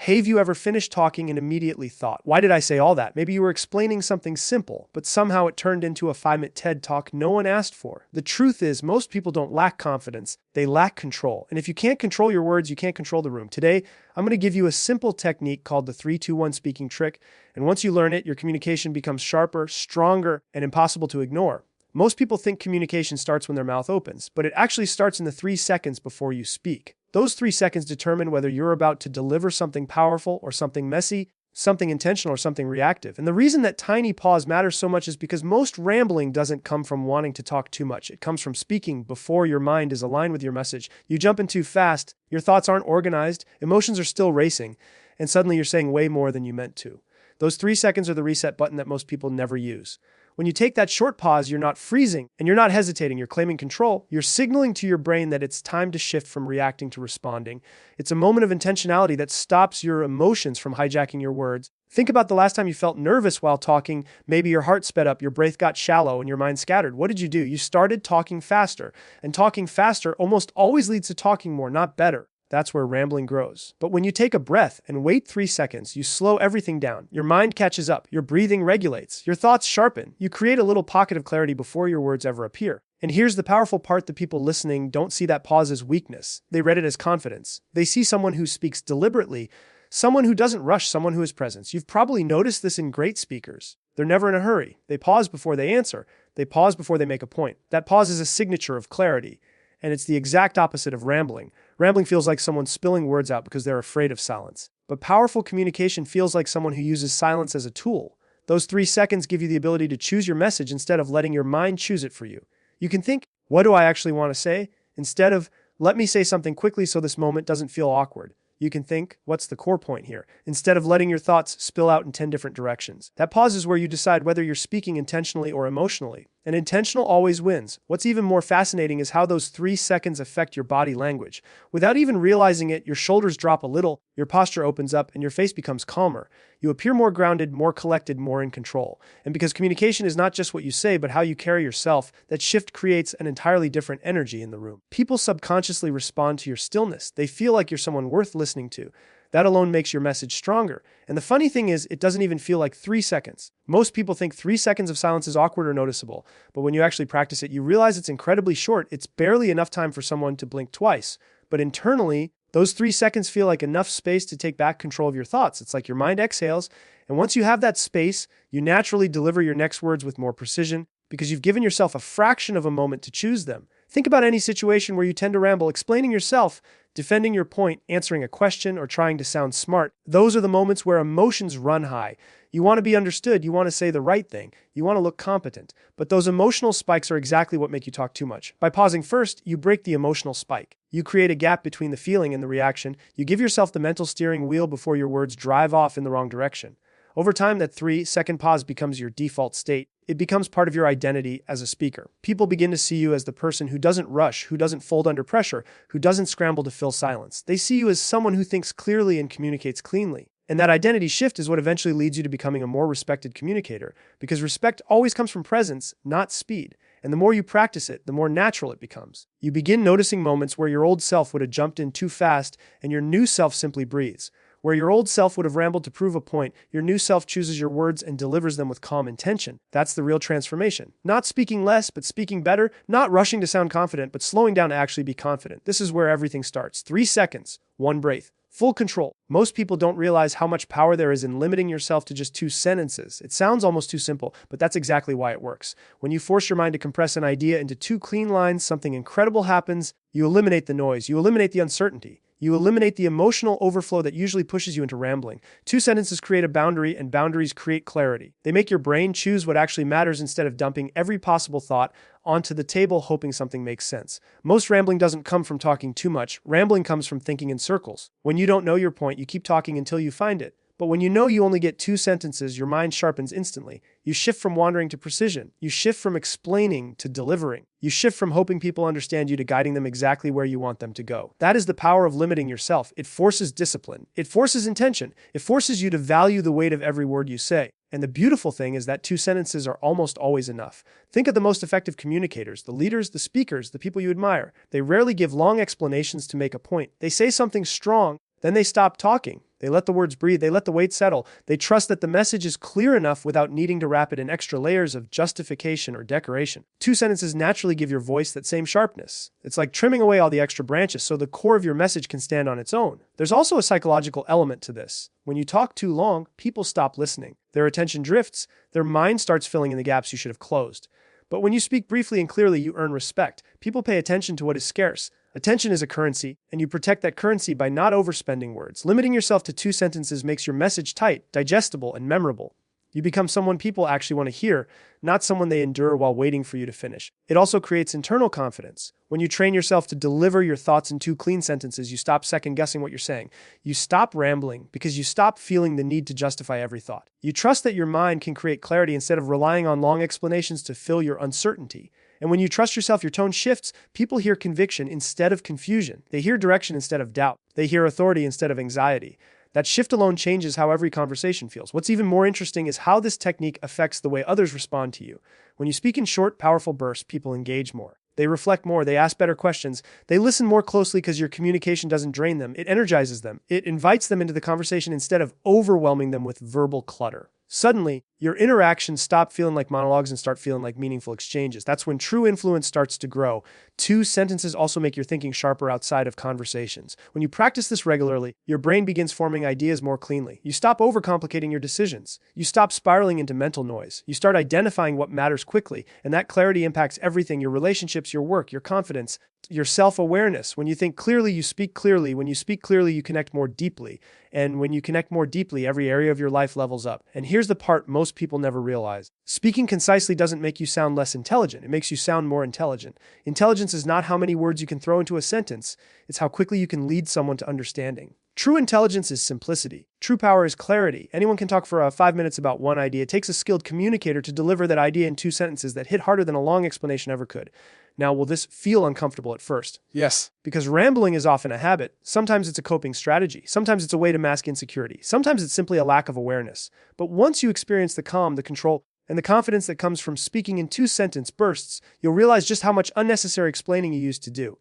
Have you ever finished talking and immediately thought, why did I say all that? Maybe you were explaining something simple, but somehow it turned into a 5-minute TED talk no one asked for. The truth is, most people don't lack confidence, they lack control. And if you can't control your words, you can't control the room. Today, I'm going to give you a simple technique called the 3-2-1 speaking trick. And once you learn it, your communication becomes sharper, stronger, and impossible to ignore. Most people think communication starts when their mouth opens, but it actually starts in the 3 seconds before you speak. Those 3 seconds determine whether you're about to deliver something powerful or something messy, something intentional or something reactive. And the reason that tiny pause matters so much is because most rambling doesn't come from wanting to talk too much. It comes from speaking before your mind is aligned with your message. You jump in too fast, your thoughts aren't organized, emotions are still racing, and suddenly you're saying way more than you meant to. Those 3 seconds are the reset button that most people never use. When you take that short pause, you're not freezing and you're not hesitating, you're claiming control. You're signaling to your brain that it's time to shift from reacting to responding. It's a moment of intentionality that stops your emotions from hijacking your words. Think about the last time you felt nervous while talking. Maybe your heart sped up, your breath got shallow, and your mind scattered. What did you do? You started talking faster. And talking faster almost always leads to talking more, not better. That's where rambling grows. But when you take a breath and wait 3 seconds, you slow everything down. Your mind catches up. Your breathing regulates. Your thoughts sharpen. You create a little pocket of clarity before your words ever appear. And here's the powerful part: the people listening don't see that pause as weakness. They read it as confidence. They see someone who speaks deliberately, someone who doesn't rush, someone who has presence. You've probably noticed this in great speakers. They're never in a hurry. They pause before they answer. They pause before they make a point. That pause is a signature of clarity. And it's the exact opposite of rambling. Rambling feels like someone spilling words out because they're afraid of silence. But powerful communication feels like someone who uses silence as a tool. Those 3 seconds give you the ability to choose your message instead of letting your mind choose it for you. You can think, what do I actually want to say? Instead of, let me say something quickly so this moment doesn't feel awkward. You can think, what's the core point here? Instead of letting your thoughts spill out in 10 different directions. That pause is where you decide whether you're speaking intentionally or emotionally. And intentional always wins. What's even more fascinating is how those 3 seconds affect your body language. Without even realizing it, your shoulders drop a little, your posture opens up, and your face becomes calmer. You appear more grounded, more collected, more in control. And because communication is not just what you say, but how you carry yourself, that shift creates an entirely different energy in the room. People subconsciously respond to your stillness. They feel like you're someone worth listening to. That alone makes your message stronger. And the funny thing is, it doesn't even feel like 3 seconds. Most people think 3 seconds of silence is awkward or noticeable, but when you actually practice it, you realize it's incredibly short. It's barely enough time for someone to blink twice. But internally, those 3 seconds feel like enough space to take back control of your thoughts. It's like your mind exhales, and once you have that space, you naturally deliver your next words with more precision because you've given yourself a fraction of a moment to choose them. Think about any situation where you tend to ramble, explaining yourself, defending your point, answering a question, or trying to sound smart. Those are the moments where emotions run high. You want to be understood, you want to say the right thing, you want to look competent. But those emotional spikes are exactly what make you talk too much. By pausing first, you break the emotional spike. You create a gap between the feeling and the reaction. You give yourself the mental steering wheel before your words drive off in the wrong direction. Over time, that 3-second pause becomes your default state. It becomes part of your identity as a speaker. People begin to see you as the person who doesn't rush, who doesn't fold under pressure, who doesn't scramble to fill silence. They see you as someone who thinks clearly and communicates cleanly. And that identity shift is what eventually leads you to becoming a more respected communicator, because respect always comes from presence, not speed. And the more you practice it, the more natural it becomes. You begin noticing moments where your old self would have jumped in too fast and your new self simply breathes. Where your old self would have rambled to prove a point, your new self chooses your words and delivers them with calm intention. That's the real transformation. Not speaking less, but speaking better. Not rushing to sound confident, but slowing down to actually be confident. This is where everything starts. 3 seconds, 1 breath, full control. Most people don't realize how much power there is in limiting yourself to just 2 sentences. It sounds almost too simple, but that's exactly why it works. When you force your mind to compress an idea into 2 clean lines, something incredible happens. You eliminate the noise. You eliminate the uncertainty. You eliminate the emotional overflow that usually pushes you into rambling. 2 sentences create a boundary, and boundaries create clarity. They make your brain choose what actually matters instead of dumping every possible thought onto the table hoping something makes sense. Most rambling doesn't come from talking too much. Rambling comes from thinking in circles. When you don't know your point, you keep talking until you find it. But when you know you only get 2 sentences, your mind sharpens instantly. You shift from wandering to precision. You shift from explaining to delivering. You shift from hoping people understand you to guiding them exactly where you want them to go. That is the power of limiting yourself. It forces discipline. It forces intention. It forces you to value the weight of every word you say. And the beautiful thing is that 2 sentences are almost always enough. Think of the most effective communicators, the leaders, the speakers, the people you admire. They rarely give long explanations to make a point. They say something strong, Then they stop talking. They let the words breathe. They let the weight settle. They trust that the message is clear enough without needing to wrap it in extra layers of justification or decoration. Two sentences naturally give your voice that same sharpness. It's like trimming away all the extra branches so the core of your message can stand on its own. There's also a psychological element to this. When you talk too long, people stop listening. Their attention drifts. Their mind starts filling in the gaps you should have closed. But when you speak briefly and clearly, you earn respect. People pay attention to what is scarce. Attention is a currency, and you protect that currency by not overspending words. Limiting yourself to 2 sentences makes your message tight, digestible, and memorable. You become someone people actually want to hear, not someone they endure while waiting for you to finish. It also creates internal confidence. When you train yourself to deliver your thoughts in 2 clean sentences, you stop second-guessing what you're saying. You stop rambling because you stop feeling the need to justify every thought. You trust that your mind can create clarity instead of relying on long explanations to fill your uncertainty. And when you trust yourself, your tone shifts. People hear conviction instead of confusion. They hear direction instead of doubt. They hear authority instead of anxiety. That shift alone changes how every conversation feels. What's even more interesting is how this technique affects the way others respond to you. When you speak in short, powerful bursts, people engage more. They reflect more, they ask better questions, they listen more closely because your communication doesn't drain them. It energizes them. It invites them into the conversation instead of overwhelming them with verbal clutter. Suddenly, your interactions stop feeling like monologues and start feeling like meaningful exchanges. That's when true influence starts to grow. 2 sentences also make your thinking sharper outside of conversations. When you practice this regularly, your brain begins forming ideas more cleanly. You stop overcomplicating your decisions. You stop spiraling into mental noise. You start identifying what matters quickly, and that clarity impacts everything: your relationships, your work, your confidence, your self-awareness. When you think clearly, you speak clearly. When you speak clearly, you connect more deeply. And when you connect more deeply, every area of your life levels up. And here's the part most people never realize. Speaking concisely doesn't make you sound less intelligent. It makes you sound more intelligent. Intelligence is not how many words you can throw into a sentence. It's how quickly you can lead someone to understanding. True intelligence is simplicity. True power is clarity. Anyone can talk for 5 minutes about one idea. It takes a skilled communicator to deliver that idea in 2 sentences that hit harder than a long explanation ever could. Now, will this feel uncomfortable at first? Yes. Because rambling is often a habit. Sometimes it's a coping strategy. Sometimes it's a way to mask insecurity. Sometimes it's simply a lack of awareness. But once you experience the calm, the control, and the confidence that comes from speaking in 2-sentence bursts, you'll realize just how much unnecessary explaining you used to do.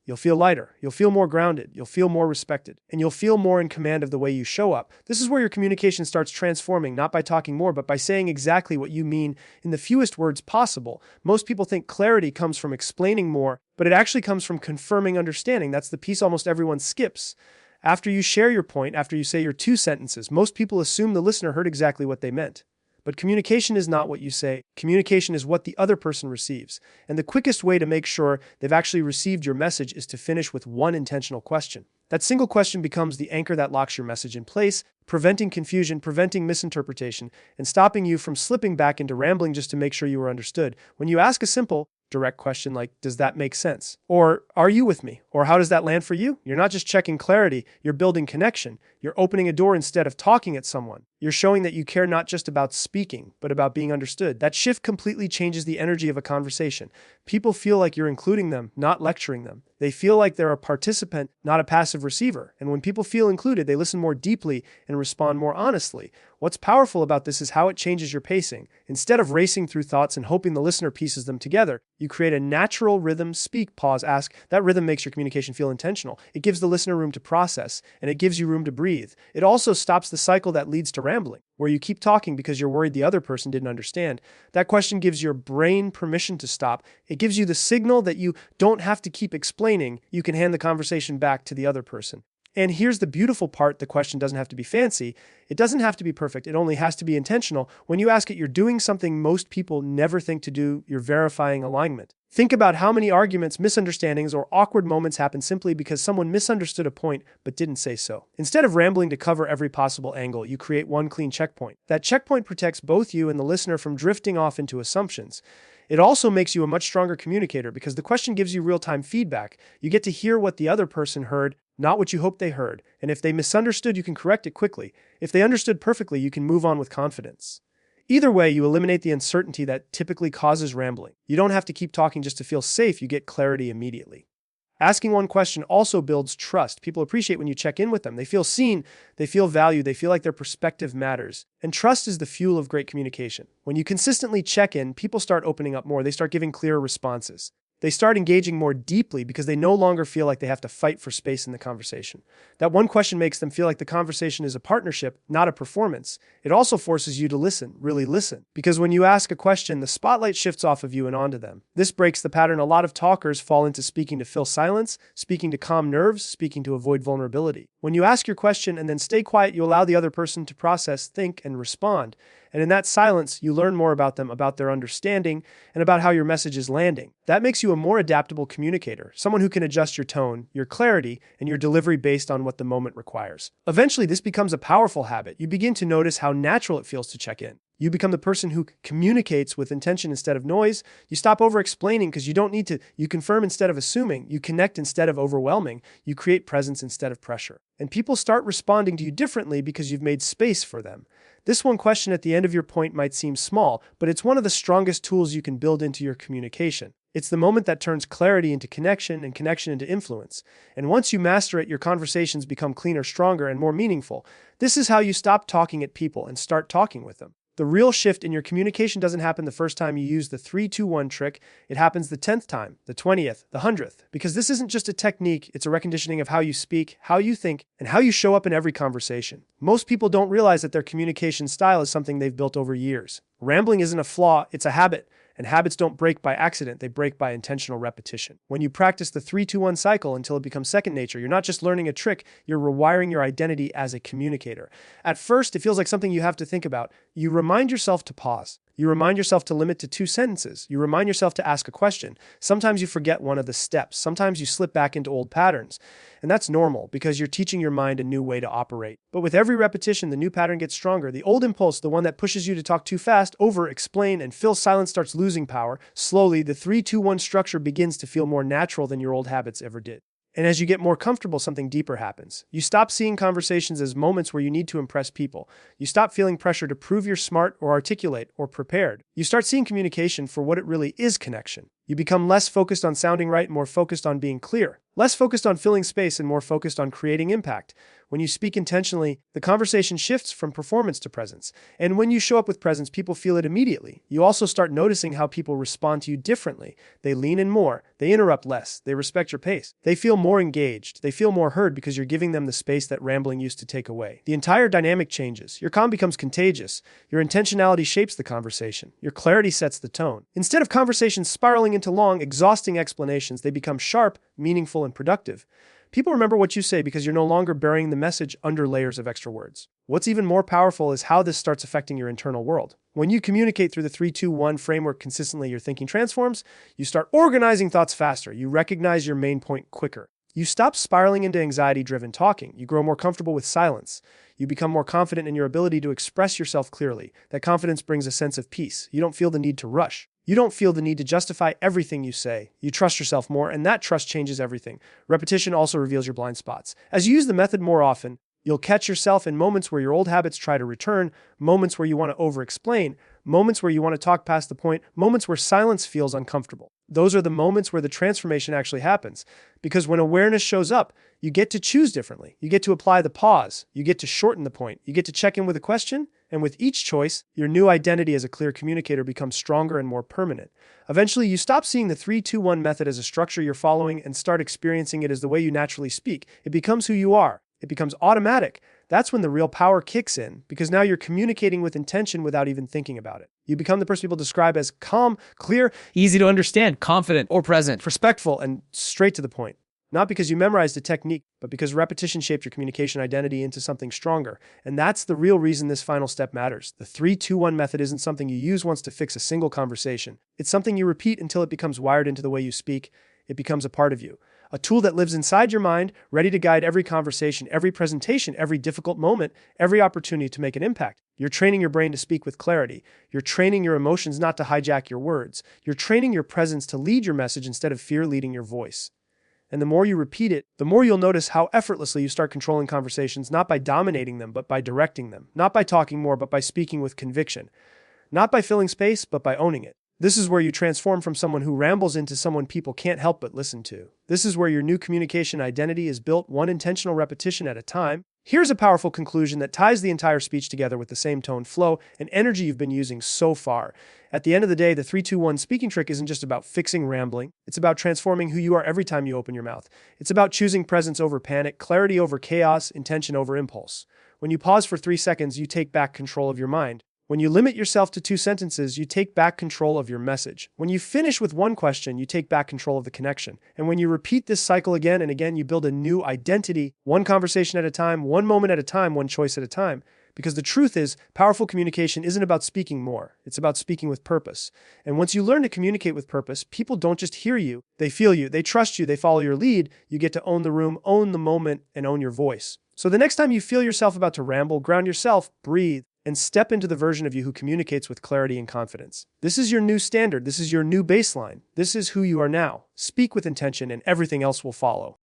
You'll feel lighter, you'll feel more grounded, you'll feel more respected, and you'll feel more in command of the way you show up. This is where your communication starts transforming, not by talking more, but by saying exactly what you mean in the fewest words possible. Most people think clarity comes from explaining more, but it actually comes from confirming understanding. That's the piece almost everyone skips. After you share your point, after you say your 2 sentences, most people assume the listener heard exactly what they meant. But communication is not what you say. Communication is what the other person receives. And the quickest way to make sure they've actually received your message is to finish with one intentional question. That single question becomes the anchor that locks your message in place, preventing confusion, preventing misinterpretation, and stopping you from slipping back into rambling just to make sure you were understood. When you ask a simple, direct question like, does that make sense? Or, are you with me? Or, how does that land for you? You're not just checking clarity, you're building connection. You're opening a door instead of talking at someone. You're showing that you care not just about speaking, but about being understood. That shift completely changes the energy of a conversation. People feel like you're including them, not lecturing them. They feel like they're a participant, not a passive receiver. And when people feel included, they listen more deeply and respond more honestly. What's powerful about this is how it changes your pacing. Instead of racing through thoughts and hoping the listener pieces them together, you create a natural rhythm: speak, pause, ask. That rhythm makes your communication feel intentional. It gives the listener room to process, and it gives you room to breathe. It also stops the cycle that leads to rambling, where you keep talking because you're worried the other person didn't understand. That question gives your brain permission to stop. It gives you the signal that you don't have to keep explaining. You can hand the conversation back to the other person. And here's the beautiful part: the question doesn't have to be fancy. It doesn't have to be perfect. It only has to be intentional. When you ask it, you're doing something most people never think to do. You're verifying alignment. Think about how many arguments, misunderstandings, or awkward moments happen simply because someone misunderstood a point but didn't say so. Instead of rambling to cover every possible angle, you create one clean checkpoint. That checkpoint protects both you and the listener from drifting off into assumptions. It also makes you a much stronger communicator because the question gives you real-time feedback. You get to hear what the other person heard, not what you hoped they heard. And if they misunderstood, you can correct it quickly. If they understood perfectly, you can move on with confidence. Either way, you eliminate the uncertainty that typically causes rambling. You don't have to keep talking just to feel safe. You get clarity immediately. Asking one question also builds trust. People appreciate when you check in with them. They feel seen, they feel valued, they feel like their perspective matters. And trust is the fuel of great communication. When you consistently check in, people start opening up more. They start giving clearer responses. They start engaging more deeply because they no longer feel like they have to fight for space in the conversation. That one question makes them feel like the conversation is a partnership, not a performance. It also forces you to listen, really listen. Because when you ask a question, the spotlight shifts off of you and onto them. This breaks the pattern a lot of talkers fall into: speaking to fill silence, speaking to calm nerves, speaking to avoid vulnerability. When you ask your question and then stay quiet, you allow the other person to process, think, and respond. And in that silence, you learn more about them, about their understanding, and about how your message is landing. That makes you a more adaptable communicator, someone who can adjust your tone, your clarity, and your delivery based on what the moment requires. Eventually, this becomes a powerful habit. You begin to notice how natural it feels to check in. You become the person who communicates with intention instead of noise. You stop over-explaining because you don't need to. You confirm instead of assuming. You connect instead of overwhelming. You create presence instead of pressure. And people start responding to you differently because you've made space for them. This one question at the end of your point might seem small, but it's one of the strongest tools you can build into your communication. It's the moment that turns clarity into connection and connection into influence. And once you master it, your conversations become cleaner, stronger, and more meaningful. This is how you stop talking at people and start talking with them. The real shift in your communication doesn't happen the first time you use the 3-2-1 trick. It happens the 10th time, the 20th, the 100th. Because this isn't just a technique, it's a reconditioning of how you speak, how you think, and how you show up in every conversation. Most people don't realize that their communication style is something they've built over years. Rambling isn't a flaw, it's a habit. And habits don't break by accident, they break by intentional repetition. When you practice the 3-2-1 cycle until it becomes second nature, you're not just learning a trick, you're rewiring your identity as a communicator. At first, it feels like something you have to think about. You remind yourself to pause. You remind yourself to limit to 2 sentences. You remind yourself to ask a question. Sometimes you forget one of the steps. Sometimes you slip back into old patterns. And that's normal because you're teaching your mind a new way to operate. But with every repetition, the new pattern gets stronger. The old impulse, the one that pushes you to talk too fast, over-explain, and fill silence starts losing power. Slowly, the 3-2-1 structure begins to feel more natural than your old habits ever did. And as you get more comfortable, something deeper happens. You stop seeing conversations as moments where you need to impress people. You stop feeling pressure to prove you're smart or articulate or prepared. You start seeing communication for what it really is: connection. You become less focused on sounding right, more focused on being clear. Less focused on filling space and more focused on creating impact. When you speak intentionally, the conversation shifts from performance to presence. And when you show up with presence, people feel it immediately. You also start noticing how people respond to you differently. They lean in more. They interrupt less. They respect your pace. They feel more engaged. They feel more heard because you're giving them the space that rambling used to take away. The entire dynamic changes. Your calm becomes contagious. Your intentionality shapes the conversation. Your clarity sets the tone. Instead of conversations spiraling into long, exhausting explanations, they become sharp, meaningful, and productive. People remember what you say because you're no longer burying the message under layers of extra words. What's even more powerful is how this starts affecting your internal world. When you communicate through the 3-2-1 framework consistently, your thinking transforms. You start organizing thoughts faster. You recognize your main point quicker. You stop spiraling into anxiety-driven talking. You grow more comfortable with silence. You become more confident in your ability to express yourself clearly. That confidence brings a sense of peace. You don't feel the need to rush. You don't feel the need to justify everything you say. You trust yourself more, and that trust changes everything. Repetition also reveals your blind spots. As you use the method more often, you'll catch yourself in moments where your old habits try to return, moments where you want to over-explain, moments where you want to talk past the point, moments where silence feels uncomfortable. Those are the moments where the transformation actually happens. Because when awareness shows up, you get to choose differently. You get to apply the pause. You get to shorten the point. You get to check in with a question. And with each choice, your new identity as a clear communicator becomes stronger and more permanent. Eventually, you stop seeing the 3-2-1 method as a structure you're following and start experiencing it as the way you naturally speak. It becomes who you are. It becomes automatic. That's when the real power kicks in, because now you're communicating with intention without even thinking about it. You become the person people describe as calm, clear, easy to understand, confident, or present, respectful, and straight to the point. Not because you memorized a technique, but because repetition shaped your communication identity into something stronger. And that's the real reason this final step matters. The 3-2-1 method isn't something you use once to fix a single conversation. It's something you repeat until it becomes wired into the way you speak. It becomes a part of you. A tool that lives inside your mind, ready to guide every conversation, every presentation, every difficult moment, every opportunity to make an impact. You're training your brain to speak with clarity. You're training your emotions not to hijack your words. You're training your presence to lead your message instead of fear leading your voice. And the more you repeat it, the more you'll notice how effortlessly you start controlling conversations, not by dominating them, but by directing them. Not by talking more, but by speaking with conviction. Not by filling space, but by owning it. This is where you transform from someone who rambles into someone people can't help but listen to. This is where your new communication identity is built one intentional repetition at a time. Here's a powerful conclusion that ties the entire speech together with the same tone, flow, and energy you've been using so far. At the end of the day, the 3-2-1 speaking trick isn't just about fixing rambling. It's about transforming who you are every time you open your mouth. It's about choosing presence over panic, clarity over chaos, intention over impulse. When you pause for 3 seconds, you take back control of your mind. When you limit yourself to 2 sentences, you take back control of your message. When you finish with 1 question, you take back control of the connection. And when you repeat this cycle again and again, you build a new identity, one conversation at a time, one moment at a time, one choice at a time. Because the truth is, powerful communication isn't about speaking more. It's about speaking with purpose. And once you learn to communicate with purpose, people don't just hear you, they feel you, they trust you, they follow your lead. You get to own the room, own the moment, and own your voice. So the next time you feel yourself about to ramble, ground yourself, breathe, and step into the version of you who communicates with clarity and confidence. This is your new standard. This is your new baseline. This is who you are now. Speak with intention and everything else will follow.